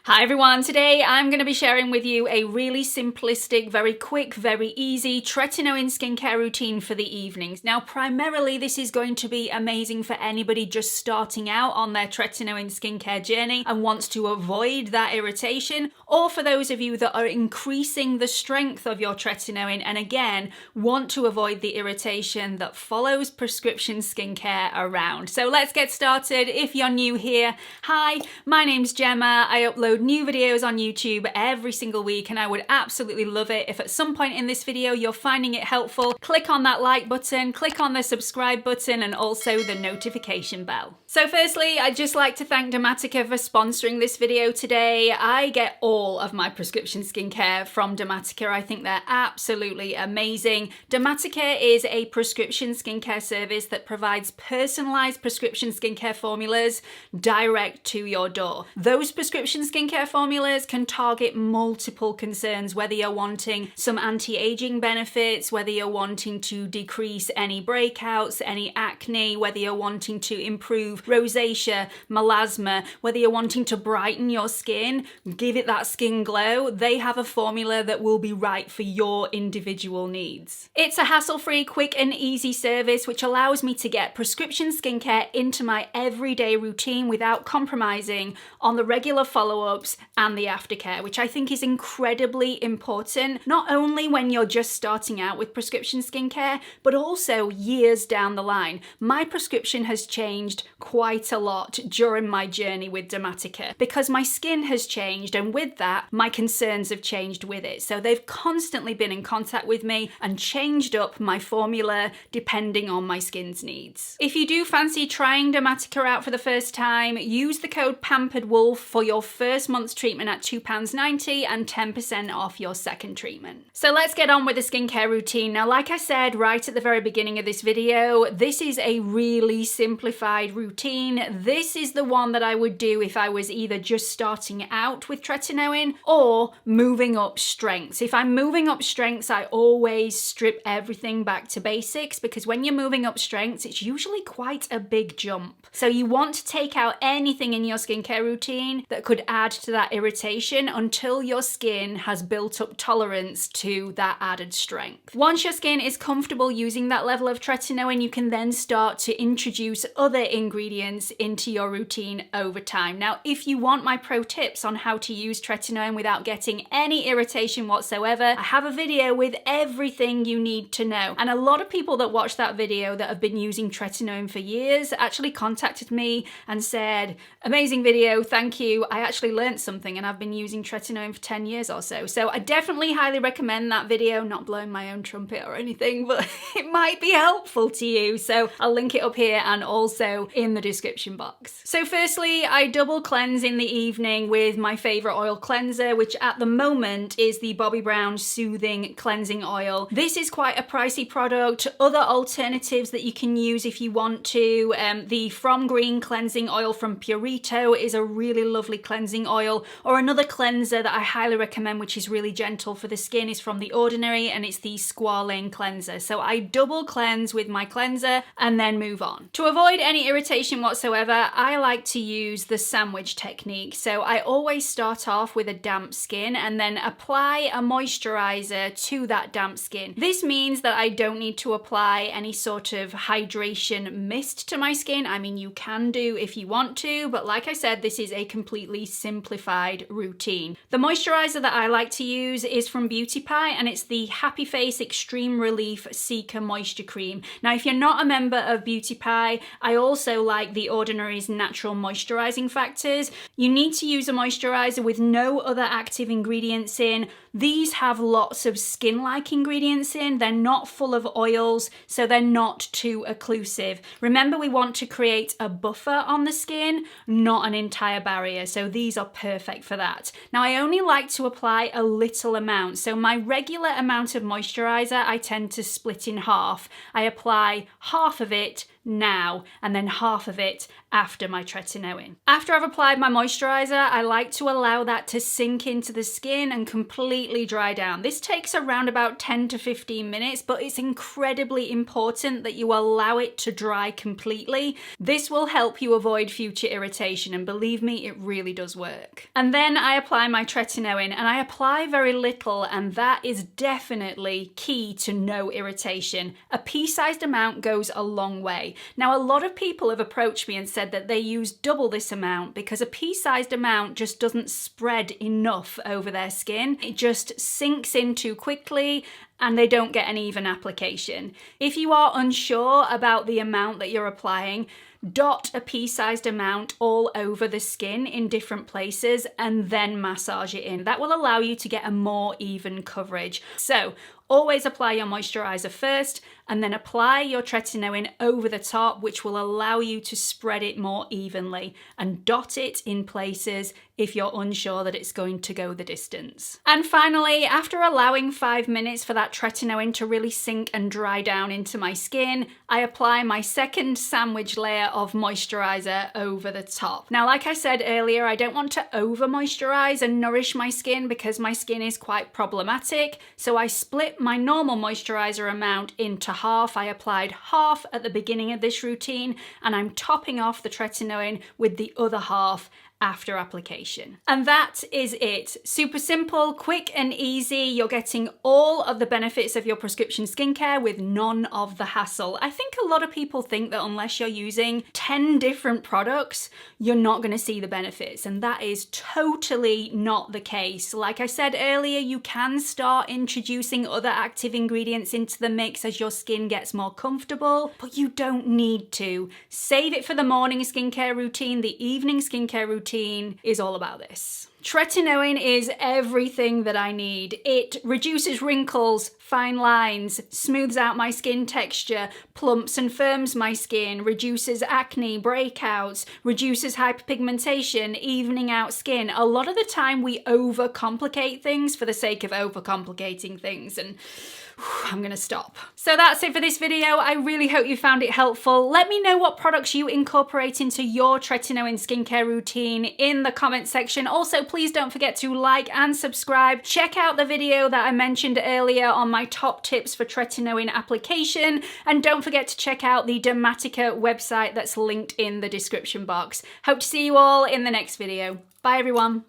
Hi everyone, today I'm going to be sharing with you a really simplistic, very quick, very easy tretinoin skincare routine for the evenings. Now primarily this is going to be amazing for anybody just starting out on their tretinoin skincare journey and wants to avoid that irritation, or for those of you that are increasing the strength of your tretinoin and again want to avoid the irritation that follows prescription skincare around. So let's get started. If you're new here, hi, my name's Gemma. I upload new videos on YouTube every single week and I would absolutely love it if at some point in this video you're finding it helpful. Click on that like button, click on the subscribe button and also the notification bell. So firstly, I'd just like to thank Domatica for sponsoring this video today. I get all of my prescription skincare from Domatica. I think they're absolutely amazing. Domatica is a prescription skincare service that provides personalized prescription skincare formulas direct to your door. Those prescription skincare formulas can target multiple concerns, whether you're wanting some anti-aging benefits, whether you're wanting to decrease any breakouts, any acne, whether you're wanting to improve rosacea, melasma, whether you're wanting to brighten your skin, give it that skin glow. They have a formula that will be right for your individual needs. It's a hassle-free, quick and easy service which allows me to get prescription skincare into my everyday routine without compromising on the regular follow-ups and the aftercare, which I think is incredibly important, not only when you're just starting out with prescription skincare, but also years down the line. My prescription has changed quite a lot during my journey with Domatica because my skin has changed, and with that, my concerns have changed with it. So they've constantly been in contact with me and changed up my formula depending on my skin's needs. If you do fancy trying Domatica out for the first time, use the code pamperedwolf for your first month's treatment at £2.90 and 10% off your second treatment. So let's get on with the skincare routine. Now, like I said right at the very beginning of this video, this is a really simplified routine. This is the one that I would do if I was either just starting out with tretinoin or moving up strengths. If I'm moving up strengths, I always strip everything back to basics because when you're moving up strengths, it's usually quite a big jump. So you want to take out anything in your skincare routine that could add to that irritation until your skin has built up tolerance to that added strength. Once your skin is comfortable using that level of tretinoin, you can then start to introduce other ingredients into your routine over time. Now, if you want my pro tips on how to use tretinoin without getting any irritation whatsoever, I have a video with everything you need to know. And a lot of people that watch that video that have been using tretinoin for years actually contacted me and said, amazing video, thank you. I actually learned something and I've been using tretinoin for 10 years or so. So I definitely highly recommend that video, not blowing my own trumpet or anything, but it might be helpful to you. So I'll link it up here and also in the description box. So firstly, I double cleanse in the evening with my favorite oil cleanser, which at the moment is the Bobbi Brown Soothing Cleansing Oil. This is quite a pricey product. Other alternatives that you can use if you want to, the From Green Cleansing Oil from Purito is a really lovely cleansing oil, or another cleanser that I highly recommend which is really gentle for the skin is from The Ordinary and it's the Squalane Cleanser. So I double cleanse with my cleanser and then move on. To avoid any irritation whatsoever, I like to use the sandwich technique. So I always start off with a damp skin and then apply a moisturizer to that damp skin. This means that I don't need to apply any sort of hydration mist to my skin. I mean, you can do if you want to, but like I said, this is a completely simplified routine. The moisturizer that I like to use is from Beauty Pie and it's the Happy Face Extreme Relief Seeker Moisture Cream. Now, if you're not a member of Beauty Pie, I also like The Ordinary's Natural Moisturizing Factors. You need to use a moisturizer with no other active ingredients in. These have lots of skin-like ingredients in. They're not full of oils, so they're not too occlusive. Remember, we want to create a buffer on the skin, not an entire barrier, so these are perfect for that. Now, I only like to apply a little amount, so my regular amount of moisturizer I tend to split in half. I apply half of it now, and then half of it after my tretinoin. After I've applied my moisturizer, I like to allow that to sink into the skin and completely dry down. This takes around about 10 to 15 minutes, but it's incredibly important that you allow it to dry completely. This will help you avoid future irritation, and believe me, it really does work. And then I apply my tretinoin, and I apply very little, and that is definitely key to no irritation. A pea-sized amount goes a long way. Now, a lot of people have approached me and said that they use double this amount because a pea-sized amount just doesn't spread enough over their skin. It just sinks in too quickly and they don't get an even application. If you are unsure about the amount that you're applying, dot a pea-sized amount all over the skin in different places and then massage it in. That will allow you to get a more even coverage. So always apply your moisturizer first and then apply your tretinoin over the top, which will allow you to spread it more evenly, and dot it in places if you're unsure that it's going to go the distance. And finally, after allowing 5 minutes for that tretinoin to really sink and dry down into my skin, I apply my second sandwich layer of moisturizer over the top. Now, like I said earlier, I don't want to over moisturize and nourish my skin because my skin is quite problematic, so I split my normal moisturizer amount into half. I applied half at the beginning of this routine, and I'm topping off the tretinoin with the other half after application. And that is it. Super simple, quick and easy. You're getting all of the benefits of your prescription skincare with none of the hassle. I think a lot of people think that unless you're using 10 different products, you're not going to see the benefits, and that is totally not the case. Like I said earlier, you can start introducing other active ingredients into the mix as your skin gets more comfortable, but you don't need to. Save it for the morning skincare routine. The evening skincare routine is all about this. Tretinoin is everything that I need. It reduces wrinkles, fine lines, smooths out my skin texture, plumps and firms my skin, reduces acne, breakouts, reduces hyperpigmentation, evening out skin. A lot of the time we overcomplicate things for the sake of overcomplicating things, and I'm gonna stop. So that's it for this video. I really hope you found it helpful. Let me know what products you incorporate into your tretinoin skincare routine in the comment section. Also, please don't forget to like and subscribe. Check out the video that I mentioned earlier on my top tips for tretinoin application. And don't forget to check out the Domatica website that's linked in the description box. Hope to see you all in the next video. Bye everyone.